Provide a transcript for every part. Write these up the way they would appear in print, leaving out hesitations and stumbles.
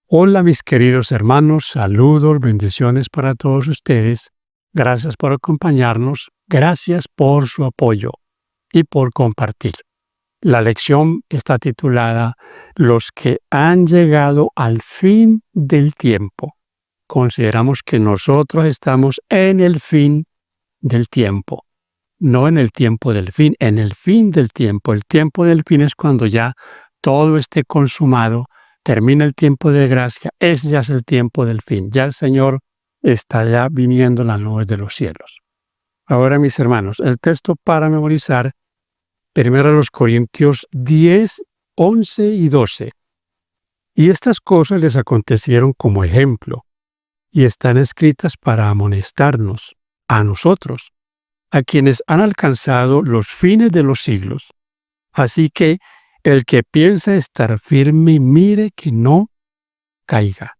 Hola mis queridos hermanos, saludos, bendiciones para todos ustedes. Gracias por acompañarnos, gracias por su apoyo y por compartir. La lección está titulada Los que han llegado al fin del tiempo. Consideramos que nosotros estamos en el fin del tiempo, no en el tiempo del fin, en el fin del tiempo. El tiempo del fin es cuando ya todo esté consumado, termina el tiempo de gracia, ese ya es el tiempo del fin. Ya el Señor está ya viniendo en las nubes de los cielos. Ahora, mis hermanos, el texto para memorizar, 1 Corintios 10, 11 y 12. Y estas cosas les acontecieron como ejemplo, y están escritas para amonestarnos, a nosotros, a quienes han alcanzado los fines de los siglos. Así que el que piensa estar firme, mire que no caiga.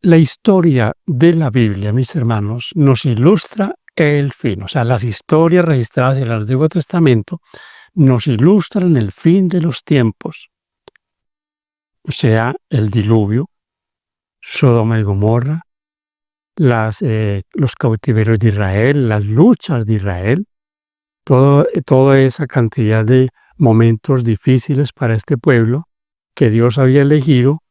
La historia de la Biblia, mis hermanos, nos ilustra el fin. O sea, las historias registradas en el Antiguo Testamento nos ilustran el fin de los tiempos. O sea, el diluvio, Sodoma y Gomorra, los cautiverios de Israel, las luchas de Israel, toda esa cantidad de momentos difíciles para este pueblo que Dios había elegido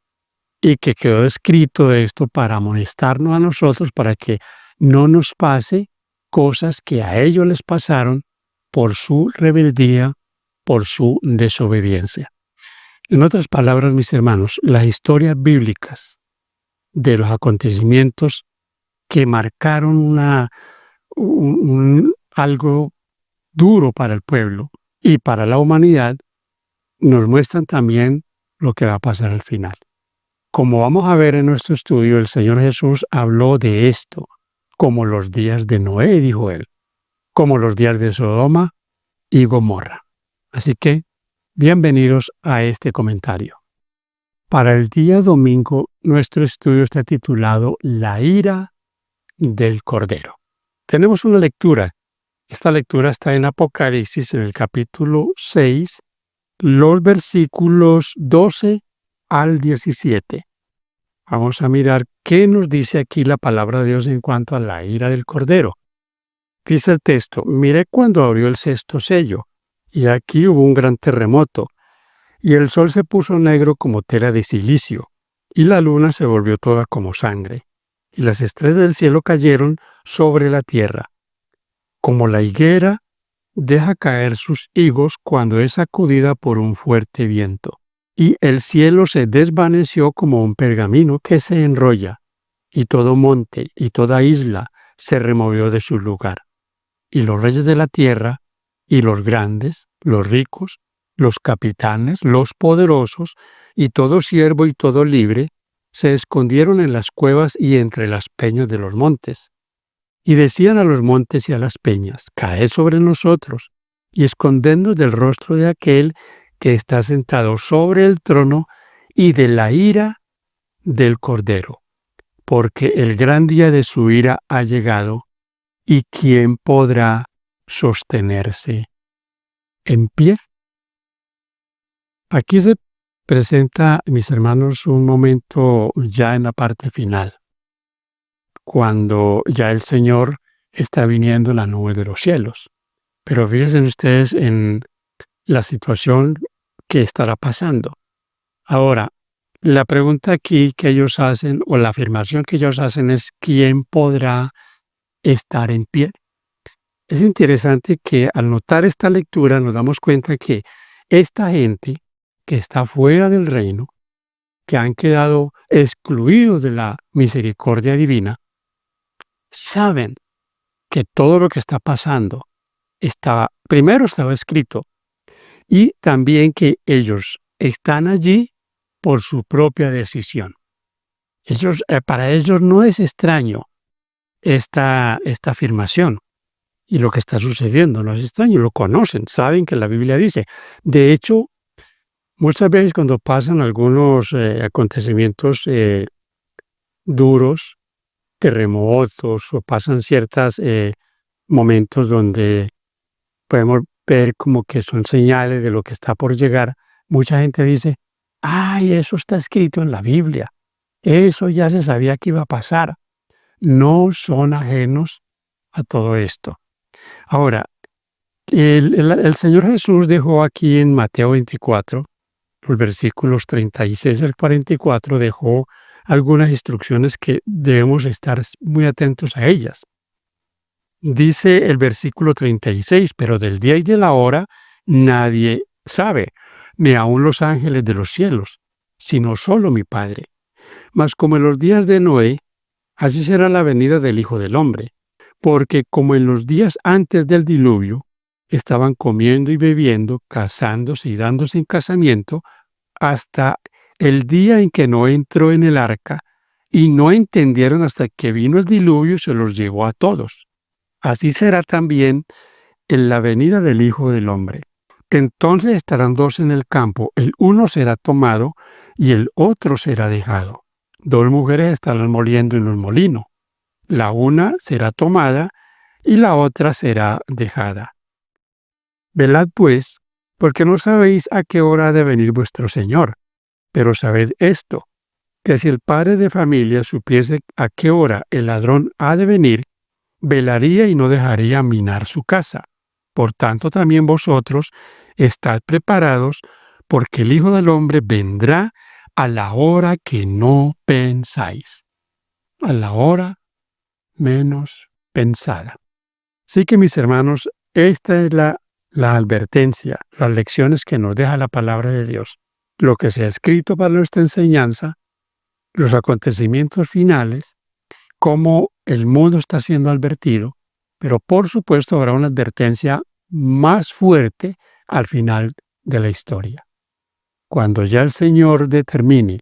y que quedó escrito esto para amonestarnos a nosotros, para que no nos pase cosas que a ellos les pasaron por su rebeldía, por su desobediencia. En otras palabras, mis hermanos, las historias bíblicas de los acontecimientos que marcaron algo duro para el pueblo y para la humanidad, nos muestran también lo que va a pasar al final. Como vamos a ver en nuestro estudio, el Señor Jesús habló de esto, como los días de Noé, dijo él, como los días de Sodoma y Gomorra. Así que, bienvenidos a este comentario. Para el día domingo, nuestro estudio está titulado La ira del Cordero. Tenemos una lectura. Esta lectura está en Apocalipsis, en el capítulo 6, los versículos 12 al 17. Vamos a mirar qué nos dice aquí la palabra de Dios en cuanto a la ira del Cordero. Dice el texto: miré cuando abrió el sexto sello, y aquí hubo un gran terremoto, y el sol se puso negro como tela de silicio, y la luna se volvió toda como sangre, y las estrellas del cielo cayeron sobre la tierra, como la higuera deja caer sus higos cuando es sacudida por un fuerte viento. Y el cielo se desvaneció como un pergamino que se enrolla, y todo monte y toda isla se removió de su lugar. Y los reyes de la tierra, y los grandes, los ricos, los capitanes, los poderosos, y todo siervo y todo libre, se escondieron en las cuevas y entre las peñas de los montes. Y decían a los montes y a las peñas: caed sobre nosotros, y escondednos del rostro de aquel que está sentado sobre el trono y de la ira del Cordero, porque el gran día de su ira ha llegado, y ¿quién podrá sostenerse en pie? Aquí se presenta, mis hermanos, un momento ya en la parte final, cuando ya el Señor está viniendo en la nube de los cielos. Pero fíjense ustedes en la situación que estará pasando. Ahora, la pregunta aquí que ellos hacen, o la afirmación que ellos hacen, es ¿quién podrá estar en pie? Es interesante que al notar esta lectura nos damos cuenta que esta gente que está fuera del reino, que han quedado excluidos de la misericordia divina, saben que todo lo que está pasando primero estaba escrito, y también que ellos están allí por su propia decisión. Para ellos no es extraño esta afirmación, y lo que está sucediendo no es extraño, lo conocen, saben que la Biblia dice. De hecho, muchas veces cuando pasan algunos acontecimientos duros, terremotos, o pasan ciertos momentos donde podemos ver como que son señales de lo que está por llegar, mucha gente dice: ¡ay, eso está escrito en la Biblia! Eso ya se sabía que iba a pasar. No son ajenos a todo esto. Ahora, el Señor Jesús dejó aquí en Mateo 24, los versículos 36 al 44, dejó algunas instrucciones que debemos estar muy atentos a ellas. Dice el versículo 36, pero del día y de la hora nadie sabe, ni aun los ángeles de los cielos, sino solo mi Padre. Mas como en los días de Noé, así será la venida del Hijo del Hombre, porque como en los días antes del diluvio, estaban comiendo y bebiendo, casándose y dándose en casamiento, hasta el día en que Noé entró en el arca, y no entendieron hasta que vino el diluvio y se los llevó a todos. Así será también en la venida del Hijo del Hombre. Entonces estarán dos en el campo, el uno será tomado y el otro será dejado. Dos mujeres estarán moliendo en un molino. La una será tomada y la otra será dejada. Velad pues, porque no sabéis a qué hora ha de venir vuestro Señor. Pero sabed esto, que si el padre de familia supiese a qué hora el ladrón ha de venir, velaría y no dejaría minar su casa. Por tanto, también vosotros estad preparados, porque el Hijo del Hombre vendrá a la hora que no pensáis. A la hora menos pensada. Así que, mis hermanos, esta es la advertencia, las lecciones que nos deja la palabra de Dios. Lo que se ha escrito para nuestra enseñanza, los acontecimientos finales, cómo el mundo está siendo advertido, pero por supuesto habrá una advertencia más fuerte al final de la historia. Cuando ya el Señor determine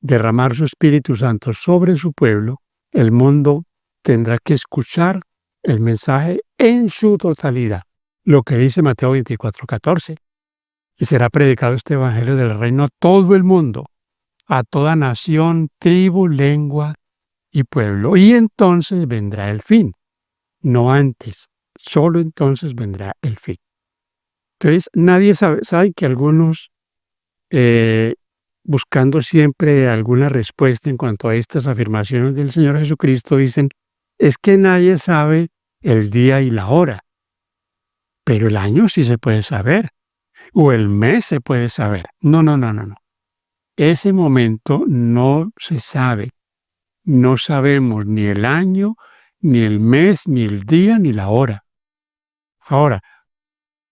derramar su Espíritu Santo sobre su pueblo, el mundo tendrá que escuchar el mensaje en su totalidad, lo que dice Mateo 24:14. Y será predicado este Evangelio del Reino a todo el mundo, a toda nación, tribu, lengua y pueblo. Y entonces vendrá el fin, no antes, solo entonces vendrá el fin. Entonces nadie sabe que algunos, buscando siempre alguna respuesta en cuanto a estas afirmaciones del Señor Jesucristo, dicen, es que nadie sabe el día y la hora, pero el año sí se puede saber, o el mes se puede saber. No. Ese momento no se sabe. No sabemos ni el año, ni el mes, ni el día, ni la hora. Ahora,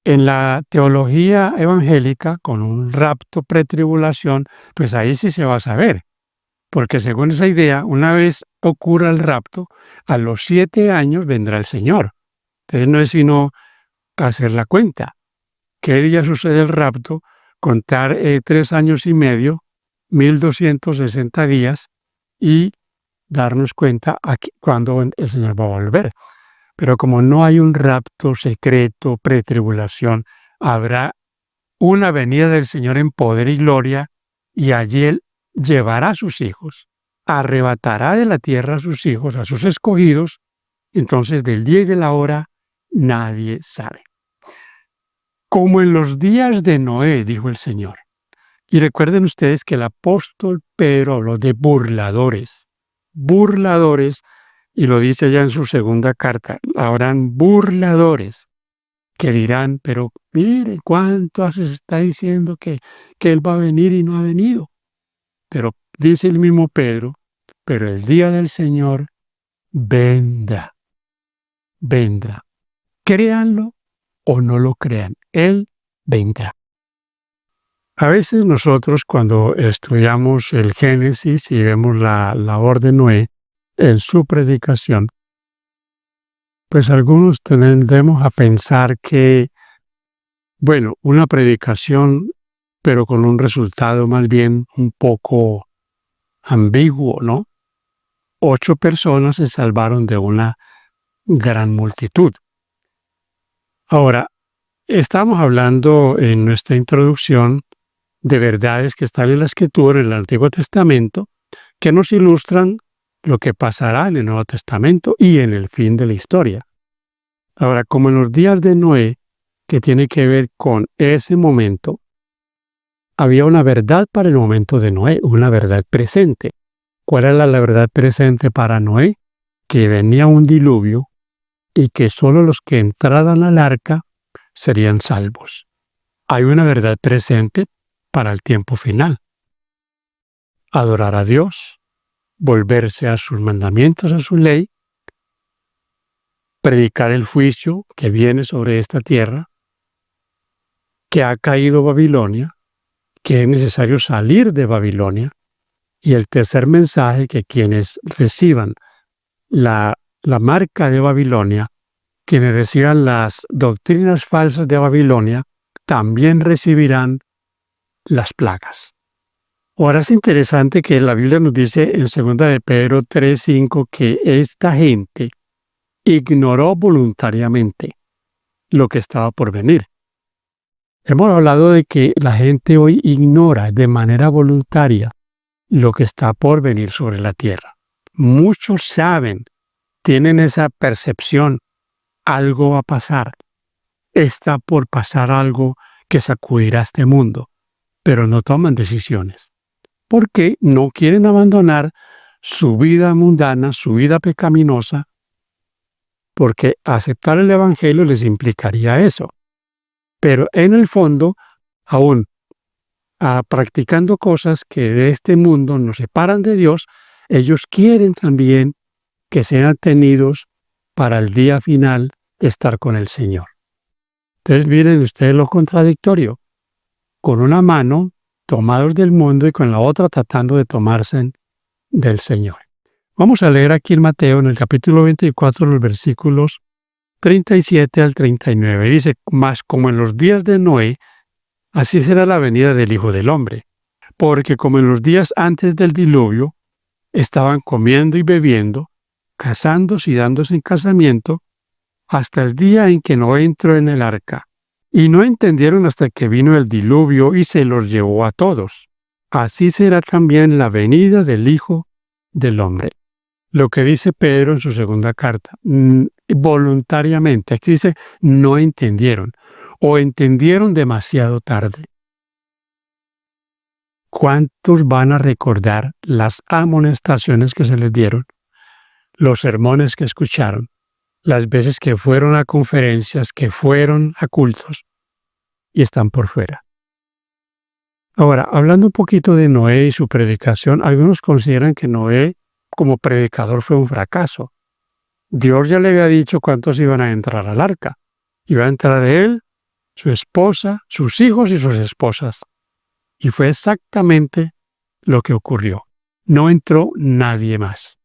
en la teología evangélica, con un rapto pretribulación, pues ahí sí se va a saber. Porque según esa idea, una vez ocurra el rapto, a los 7 años vendrá el Señor. Entonces no es sino hacer la cuenta. ¿Qué día sucede el rapto? Contar 3 años y medio, 1260 días, y darnos cuenta cuándo el Señor va a volver. Pero como no hay un rapto secreto, pretribulación, habrá una venida del Señor en poder y gloria, y allí Él llevará a sus hijos, arrebatará de la tierra a sus hijos, a sus escogidos. Entonces del día y de la hora nadie sabe. Como en los días de Noé, dijo el Señor. Y recuerden ustedes que el apóstol Pedro habló de burladores, y lo dice ya en su segunda carta, habrán burladores que dirán, pero mire, ¿cuánto se está diciendo que Él va a venir y no ha venido? Pero dice el mismo Pedro, pero el día del Señor vendrá. Créanlo o no lo crean, Él vendrá. A veces nosotros cuando estudiamos el Génesis y vemos la labor de Noé en su predicación, pues algunos tendemos a pensar que, bueno, una predicación, pero con un resultado más bien un poco ambiguo, ¿no? 8 personas se salvaron de una gran multitud. Ahora, estamos hablando en nuestra introducción de verdades que están en la Escritura, en el Antiguo Testamento, que nos ilustran lo que pasará en el Nuevo Testamento y en el fin de la historia. Ahora, como en los días de Noé, que tiene que ver con ese momento, había una verdad para el momento de Noé, una verdad presente. ¿Cuál era la verdad presente para Noé? Que venía un diluvio y que solo los que entraran al arca serían salvos. Hay una verdad presente para el tiempo final. Adorar a Dios, volverse a sus mandamientos, a su ley, predicar el juicio que viene sobre esta tierra, que ha caído Babilonia, que es necesario salir de Babilonia, y el tercer mensaje, que quienes reciban la marca de Babilonia, quienes reciban las doctrinas falsas de Babilonia, también recibirán las plagas. Ahora es interesante que la Biblia nos dice en 2 de Pedro 3:5 que esta gente ignoró voluntariamente lo que estaba por venir. Hemos hablado de que la gente hoy ignora de manera voluntaria lo que está por venir sobre la tierra. Muchos saben, tienen esa percepción, algo va a pasar, está por pasar algo que sacudirá este mundo, pero no toman decisiones, porque no quieren abandonar su vida mundana, su vida pecaminosa, porque aceptar el Evangelio les implicaría eso. Pero en el fondo, aún practicando cosas que de este mundo nos separan de Dios, ellos quieren también que sean tenidos para el día final estar con el Señor. Entonces miren ustedes lo contradictorio. Con una mano tomados del mundo y con la otra tratando de tomarse del Señor. Vamos a leer aquí en Mateo, en el capítulo 24, los versículos 37 al 39. Dice, mas como en los días de Noé, así será la venida del Hijo del Hombre. Porque como en los días antes del diluvio, estaban comiendo y bebiendo, casándose y dándose en casamiento, hasta el día en que Noé entró en el arca. Y no entendieron hasta que vino el diluvio y se los llevó a todos. Así será también la venida del Hijo del Hombre. Lo que dice Pedro en su segunda carta, voluntariamente. Aquí dice, no entendieron o entendieron demasiado tarde. ¿Cuántos van a recordar las amonestaciones que se les dieron, los sermones que escucharon, las veces que fueron a conferencias, que fueron a cultos y están por fuera? Ahora, hablando un poquito de Noé y su predicación, algunos consideran que Noé como predicador fue un fracaso. Dios ya le había dicho cuántos iban a entrar al arca. Iba a entrar él, su esposa, sus hijos y sus esposas. Y fue exactamente lo que ocurrió. No entró nadie más.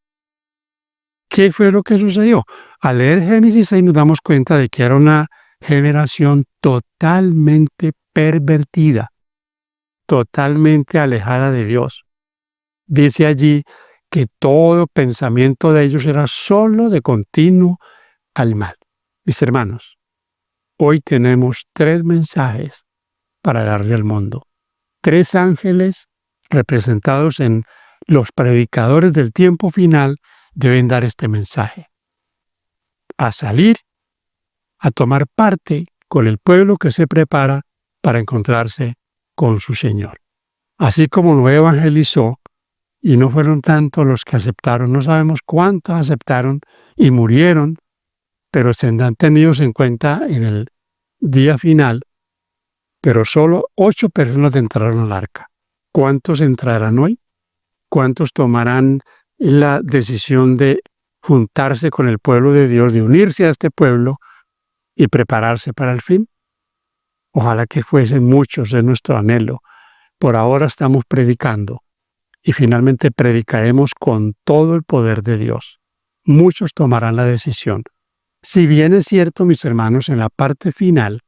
¿Qué fue lo que sucedió? Al leer Génesis 6 nos damos cuenta de que era una generación totalmente pervertida, totalmente alejada de Dios. Dice allí que todo pensamiento de ellos era solo de continuo al mal. Mis hermanos, hoy tenemos 3 mensajes para darle al mundo. 3 ángeles representados en los predicadores del tiempo final deben dar este mensaje. A salir, a tomar parte con el pueblo que se prepara para encontrarse con su Señor. Así como Noé evangelizó, y no fueron tantos los que aceptaron, no sabemos cuántos aceptaron y murieron, pero serán tenidos en cuenta en el día final, pero solo 8 personas entraron al arca. ¿Cuántos entrarán hoy? ¿Cuántos tomarán la decisión de juntarse con el pueblo de Dios, de unirse a este pueblo y prepararse para el fin? Ojalá que fuesen muchos, es nuestro anhelo. Por ahora estamos predicando y finalmente predicaremos con todo el poder de Dios. Muchos tomarán la decisión. Si bien es cierto, mis hermanos, en la parte final,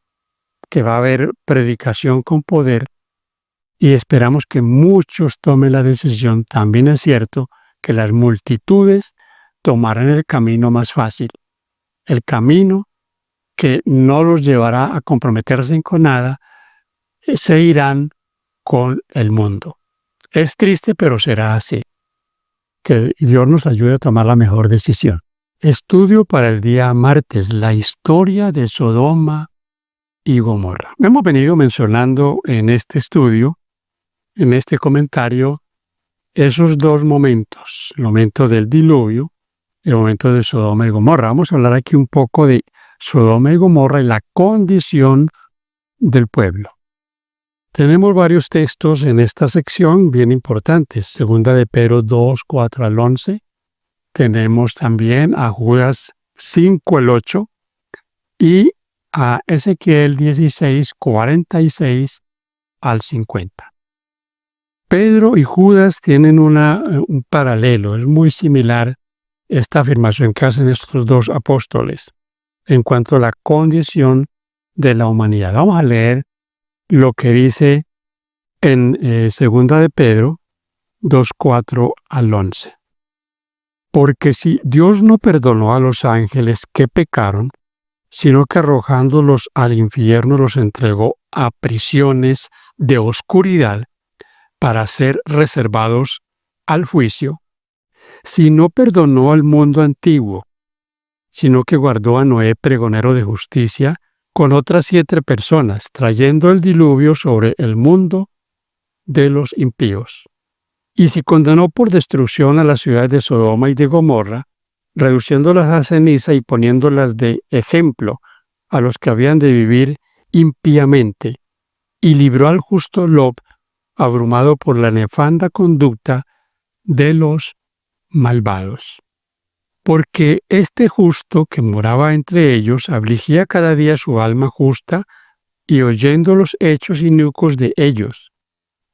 que va a haber predicación con poder, y esperamos que muchos tomen la decisión, también es cierto que las multitudes tomarán el camino más fácil, el camino que no los llevará a comprometerse con nada, se irán con el mundo. Es triste, pero será así. Que Dios nos ayude a tomar la mejor decisión. Estudio para el día martes, la historia de Sodoma y Gomorra. Hemos venido mencionando en este estudio en este comentario esos dos momentos, el momento del diluvio y el momento de Sodoma y Gomorra. Vamos a hablar aquí un poco de Sodoma y Gomorra y la condición del pueblo. Tenemos varios textos en esta sección bien importantes. Segunda de Pedro 2, 4 al 11. Tenemos también a Judas 5, el 8 y a Ezequiel 16, 46 al 50. Pedro y Judas tienen un paralelo, es muy similar esta afirmación que hacen estos dos apóstoles en cuanto a la condición de la humanidad. Vamos a leer lo que dice en Segunda de Pedro 2, 4 al 11. Porque si Dios no perdonó a los ángeles que pecaron, sino que arrojándolos al infierno los entregó a prisiones de oscuridad para ser reservados al juicio, si no perdonó al mundo antiguo, sino que guardó a Noé pregonero de justicia con otras 7 personas, trayendo el diluvio sobre el mundo de los impíos. Y si condenó por destrucción a las ciudades de Sodoma y de Gomorra, reduciéndolas a ceniza y poniéndolas de ejemplo a los que habían de vivir impíamente, y libró al justo Lot, abrumado por la nefanda conducta de los malvados. Porque este justo que moraba entre ellos afligía cada día su alma justa, y oyendo los hechos inicuos de ellos,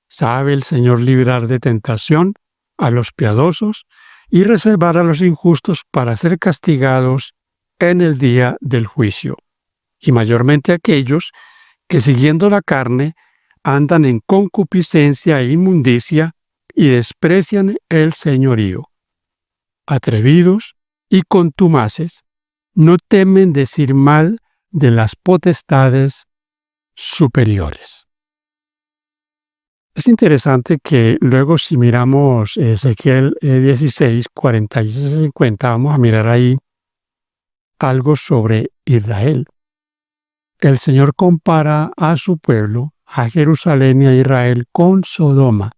sabe el Señor librar de tentación a los piadosos y reservar a los injustos para ser castigados en el día del juicio, y mayormente aquellos que siguiendo la carne andan en concupiscencia e inmundicia y desprecian el señorío. Atrevidos y contumaces, no temen decir mal de las potestades superiores. Es interesante que luego si miramos Ezequiel 16, 46 y 50, vamos a mirar ahí algo sobre Israel. El Señor compara a su pueblo, a Jerusalén y a Israel, con Sodoma.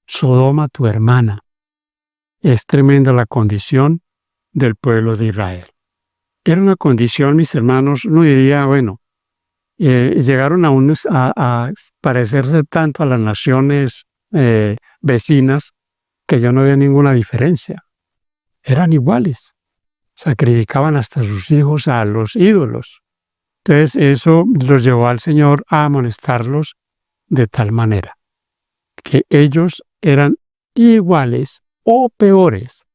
Sodoma, tu hermana. Es tremenda la condición del pueblo de Israel. Era una condición, mis hermanos, uno diría, bueno, llegaron a parecerse tanto a las naciones vecinas que ya no había ninguna diferencia. Eran iguales. Sacrificaban hasta sus hijos a los ídolos. Entonces eso los llevó al Señor a amonestarlos de tal manera que ellos eran iguales o peores.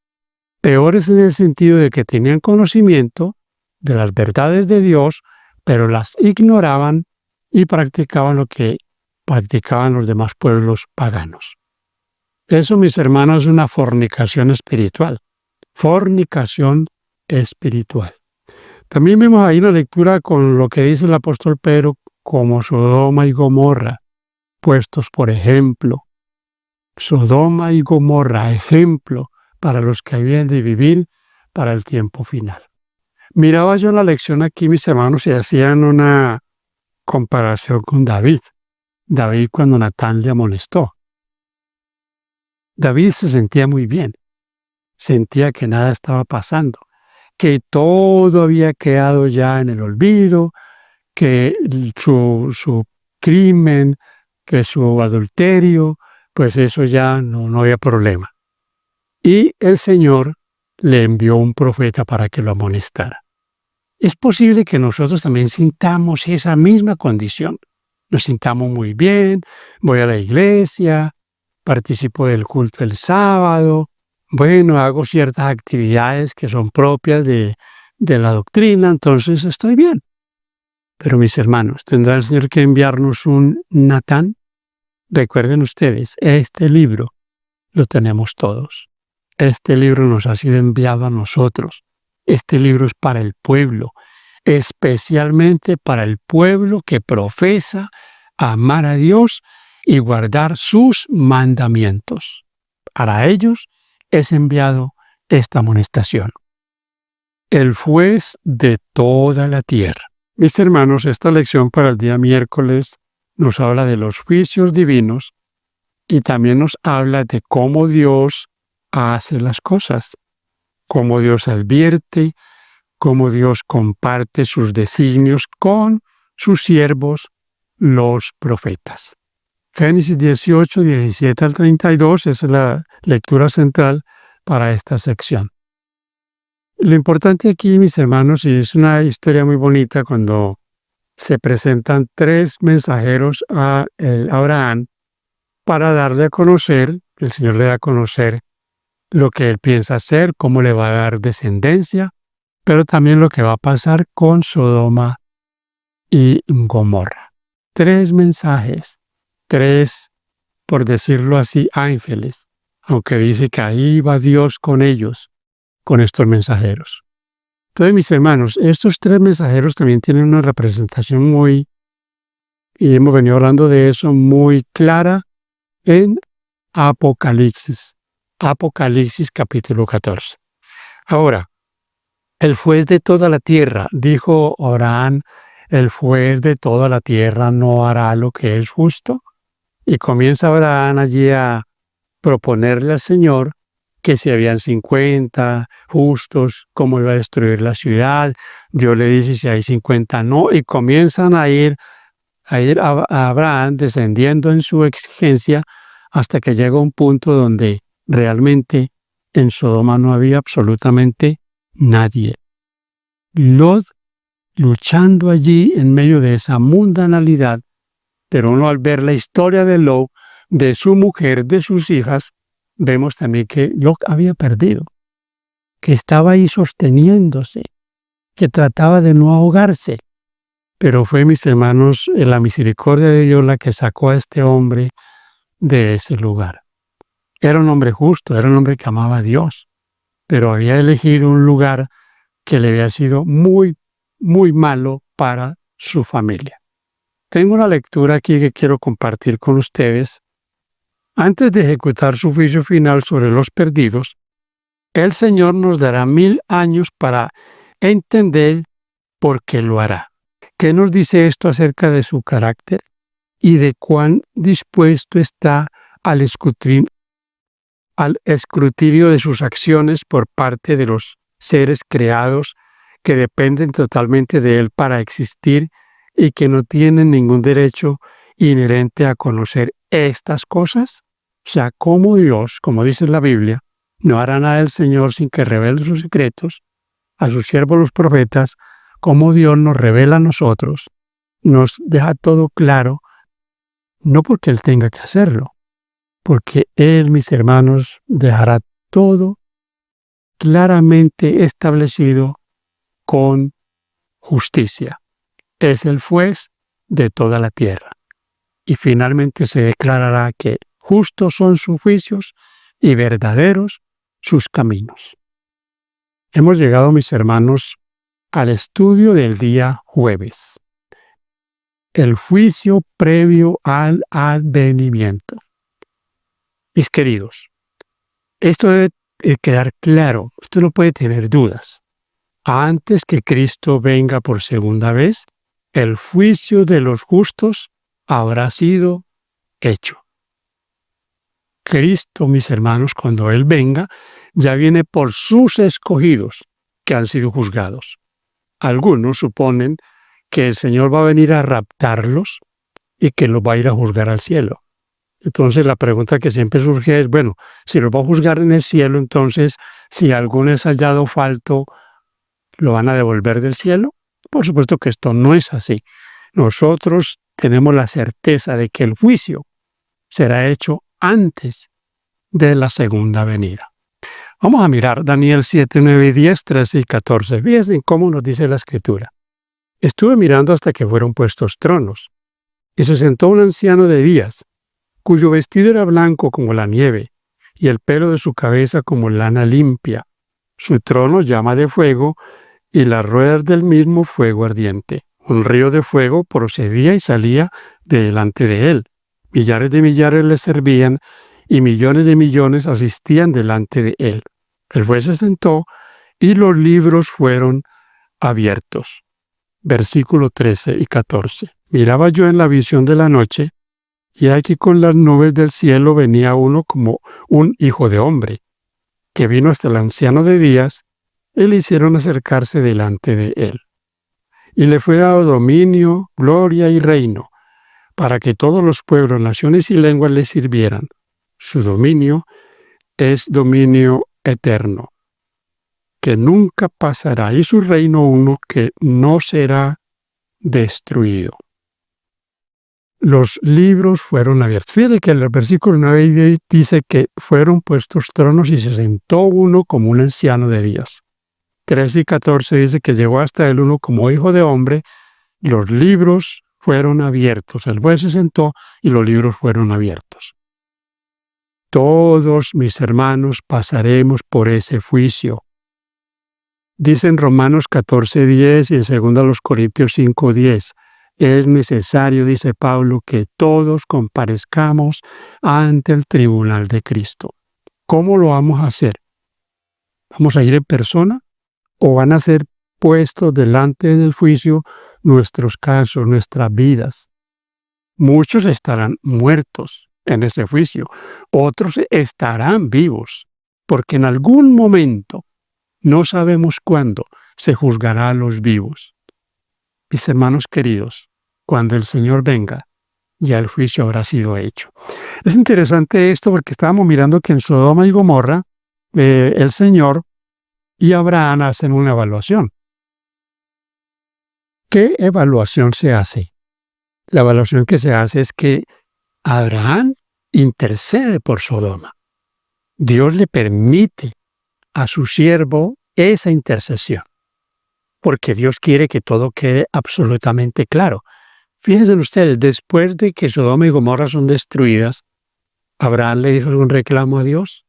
Peores en el sentido de que tenían conocimiento de las verdades de Dios, pero las ignoraban y practicaban lo que practicaban los demás pueblos paganos. Eso, mis hermanos, es una fornicación espiritual. Fornicación espiritual. También vemos ahí una lectura con lo que dice el apóstol Pedro como Sodoma y Gomorra, puestos por ejemplo. Sodoma y Gomorra, ejemplo para los que habían de vivir para el tiempo final. Miraba yo la lección aquí, mis hermanos, y hacían una comparación con David. David cuando Natán le amonestó. David se sentía muy bien. Sentía que nada estaba pasando, que todo había quedado ya en el olvido, que su crimen, que su adulterio, pues eso ya no había problema. Y el Señor le envió un profeta para que lo amonestara. Es posible que nosotros también sintamos esa misma condición. Nos sintamos muy bien, voy a la iglesia, participo del culto el sábado, bueno, hago ciertas actividades que son propias de la doctrina, entonces estoy bien. Pero mis hermanos, ¿tendrá el Señor que enviarnos un Natán? Recuerden ustedes, este libro lo tenemos todos. Este libro nos ha sido enviado a nosotros. Este libro es para el pueblo, especialmente para el pueblo que profesa amar a Dios y guardar sus mandamientos. Para ellos es enviado esta amonestación. El juez de toda la tierra. Mis hermanos, esta lección para el día miércoles nos habla de los juicios divinos y también nos habla de cómo Dios hace las cosas, cómo Dios advierte, cómo Dios comparte sus designios con sus siervos, los profetas. Génesis 18, 17 al 32 es la lectura central para esta sección. Lo importante aquí, mis hermanos, y es una historia muy bonita cuando se presentan 3 mensajeros a Abraham para darle a conocer, el Señor le da a conocer lo que él piensa hacer, cómo le va a dar descendencia, pero también lo que va a pasar con Sodoma y Gomorra. 3 mensajes, 3, por decirlo así, ángeles, aunque dice que ahí va Dios con ellos, con estos mensajeros. Entonces, mis hermanos, estos 3 mensajeros también tienen una representación muy, y hemos venido hablando de eso, muy clara en Apocalipsis. Apocalipsis capítulo 14. Ahora, el juez de toda la tierra, dijo Abraham, el juez de toda la tierra no hará lo que es justo. Y comienza Abraham allí a proponerle al Señor que si habían 50 justos, cómo iba a destruir la ciudad. Dios le dice si hay 50 no, y comienzan a ir a Abraham descendiendo en su exigencia hasta que llega un punto donde realmente en Sodoma no había absolutamente nadie. Lot luchando allí en medio de esa mundanalidad, pero uno al ver la historia de Lot, de su mujer, de sus hijas, vemos también que Lot había perdido, que estaba ahí sosteniéndose, que trataba de no ahogarse. Pero fue, mis hermanos, la misericordia de Dios la que sacó a este hombre de ese lugar. Era un hombre justo, era un hombre que amaba a Dios, pero había elegido un lugar que le había sido muy, muy malo para su familia. Tengo una lectura aquí que quiero compartir con ustedes. Antes de ejecutar su juicio final sobre los perdidos, el Señor nos dará 1000 años para entender por qué lo hará. ¿Qué nos dice esto acerca de su carácter y de cuán dispuesto está al escrutinio de sus acciones por parte de los seres creados que dependen totalmente de Él para existir y que no tienen ningún derecho inherente a conocer estas cosas? O sea, como Dios, como dice la Biblia, no hará nada el Señor sin que revele sus secretos a sus siervos los profetas, como Dios nos revela a nosotros, nos deja todo claro, no porque Él tenga que hacerlo, porque Él, mis hermanos, dejará todo claramente establecido con justicia. Es el juez de toda la tierra. Y finalmente se declarará que justos son sus juicios y verdaderos sus caminos. Hemos llegado, mis hermanos, al estudio del día jueves. El juicio previo al advenimiento. Mis queridos, esto debe quedar claro, usted no puede tener dudas. Antes que Cristo venga por segunda vez, el juicio de los justos habrá sido hecho. Cristo, mis hermanos, cuando Él venga, ya viene por sus escogidos que han sido juzgados. Algunos suponen que el Señor va a venir a raptarlos y que los va a ir a juzgar al cielo. Entonces la pregunta que siempre surge es, bueno, si los va a juzgar en el cielo, entonces si alguno es hallado falto, ¿lo van a devolver del cielo? Por supuesto que esto no es así. Nosotros tenemos la certeza de que el juicio será hecho antes de la segunda venida. Vamos a mirar Daniel 7, 9, 10, 13 y 14. Fíjense cómo nos dice la Escritura. Estuve mirando hasta que fueron puestos tronos, y se sentó un anciano de días, cuyo vestido era blanco como la nieve, y el pelo de su cabeza como lana limpia. Su trono llama de fuego, y las ruedas del mismo fuego ardiente. Un río de fuego procedía y salía de delante de él. Millares de millares le servían, y millones de millones asistían delante de él. El juez se sentó, y los libros fueron abiertos. Versículo 13 y 14. Miraba yo en la visión de la noche, y aquí con las nubes del cielo venía uno como un hijo de hombre, que vino hasta el anciano de días, y le hicieron acercarse delante de él. Y le fue dado dominio, gloria y reino, para que todos los pueblos, naciones y lenguas le sirvieran. Su dominio es dominio eterno, que nunca pasará, y su reino uno que no será destruido. Los libros fueron abiertos. Fíjate que el versículo 9 dice que fueron puestos tronos y se sentó uno como un anciano de días. 13 y 14 dice que llegó hasta él uno como hijo de hombre, y los libros fueron abiertos. El juez se sentó y los libros fueron abiertos. Todos, mis hermanos, pasaremos por ese juicio. Dice en Romanos 14:10 y en 2 Corintios 5:10, es necesario, dice Pablo, que todos comparezcamos ante el tribunal de Cristo. ¿Cómo lo vamos a hacer? ¿Vamos a ir en persona o van a ser puestos delante del juicio nuestros casos, nuestras vidas? Muchos estarán muertos en ese juicio, otros estarán vivos, porque en algún momento, no sabemos cuándo, se juzgará a los vivos. Mis hermanos queridos, cuando el Señor venga, ya el juicio habrá sido hecho. Es interesante esto porque estábamos mirando que en Sodoma y Gomorra, el Señor y Abraham hacen una evaluación. ¿Qué evaluación se hace? La evaluación que se hace es que Abraham intercede por Sodoma. Dios le permite a su siervo esa intercesión, porque Dios quiere que todo quede absolutamente claro. Fíjense ustedes, después de que Sodoma y Gomorra son destruidas, ¿Abraham le hizo algún reclamo a Dios?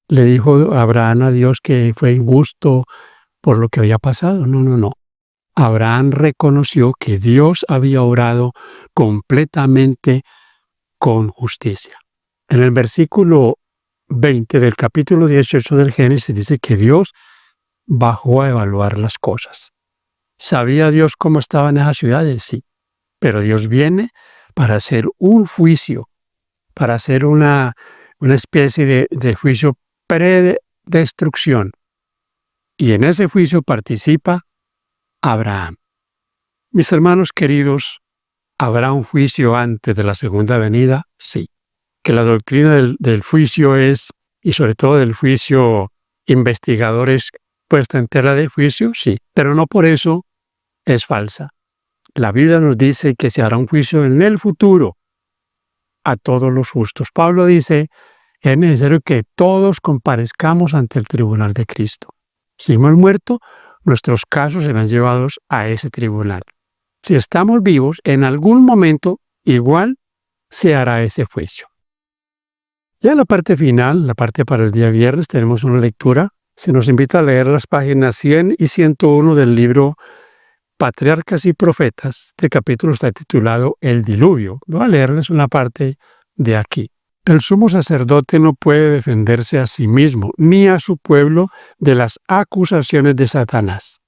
¿Le dijo Abraham a Dios que fue injusto por lo que había pasado? No. Abraham reconoció que Dios había obrado completamente con justicia. En el versículo 20 del capítulo 18 del Génesis dice que Dios bajó a evaluar las cosas. ¿Sabía Dios cómo estaban esas ciudades? Sí. Pero Dios viene para hacer un juicio, para hacer una especie de juicio predestrucción. Y en ese juicio participa Abraham. Mis hermanos queridos, ¿habrá un juicio antes de la segunda venida? Sí. Que la doctrina del juicio es, y sobre todo del juicio investigadores puesta en tela de juicio, sí. Pero no por eso es falsa. La Biblia nos dice que se hará un juicio en el futuro a todos los justos. Pablo dice, es necesario que todos comparezcamos ante el tribunal de Cristo. Si hemos muerto, nuestros casos serán llevados a ese tribunal. Si estamos vivos, en algún momento igual se hará ese juicio. Ya en la parte final, la parte para el día viernes, tenemos una lectura. Se nos invita a leer las páginas 100 y 101 del libro Patriarcas y Profetas. Este capítulo está titulado El Diluvio. Voy a leerles una parte de aquí. El sumo sacerdote no puede defenderse a sí mismo ni a su pueblo de las acusaciones de Satanás.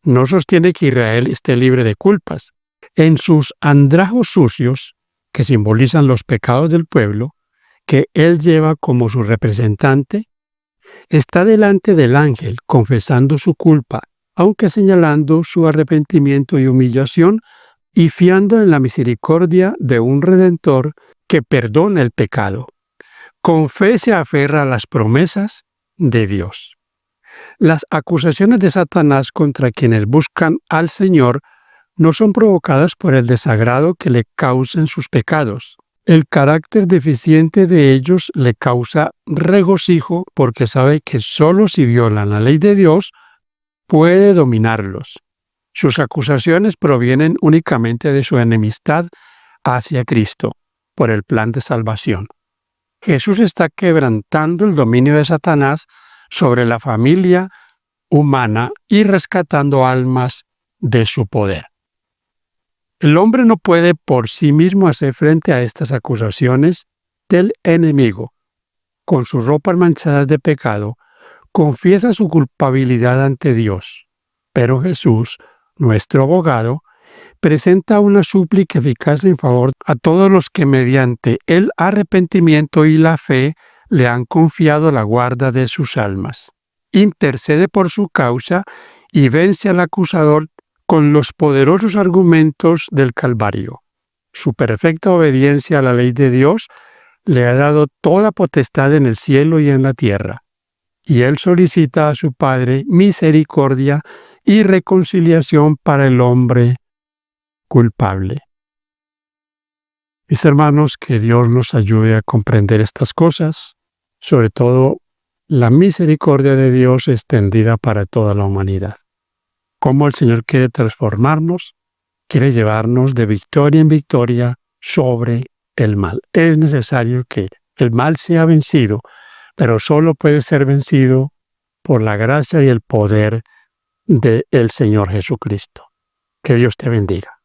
No sostiene que Israel esté libre de culpas. En sus andrajos sucios, que simbolizan los pecados del pueblo, que él lleva como su representante, está delante del ángel confesando su culpa, aunque señalando su arrepentimiento y humillación y fiando en la misericordia de un Redentor que perdona el pecado. Con fe se aferra a las promesas de Dios. Las acusaciones de Satanás contra quienes buscan al Señor no son provocadas por el desagrado que le causen sus pecados. El carácter deficiente de ellos le causa regocijo porque sabe que solo si violan la ley de Dios puede dominarlos. Sus acusaciones provienen únicamente de su enemistad hacia Cristo por el plan de salvación. Jesús está quebrantando el dominio de Satanás sobre la familia humana y rescatando almas de su poder. El hombre no puede por sí mismo hacer frente a estas acusaciones del enemigo. Con sus ropas manchadas de pecado, confiesa su culpabilidad ante Dios. Pero Jesús, nuestro abogado, presenta una súplica eficaz en favor a todos los que mediante el arrepentimiento y la fe le han confiado la guarda de sus almas. Intercede por su causa y vence al acusador con los poderosos argumentos del Calvario. Su perfecta obediencia a la ley de Dios le ha dado toda potestad en el cielo y en la tierra, y él solicita a su Padre misericordia y reconciliación para el hombre culpable. Mis hermanos, que Dios nos ayude a comprender estas cosas, sobre todo la misericordia de Dios extendida para toda la humanidad. Cómo el Señor quiere transformarnos, quiere llevarnos de victoria en victoria sobre el mal. Es necesario que el mal sea vencido, pero solo puede ser vencido por la gracia y el poder del Señor Jesucristo. Que Dios te bendiga.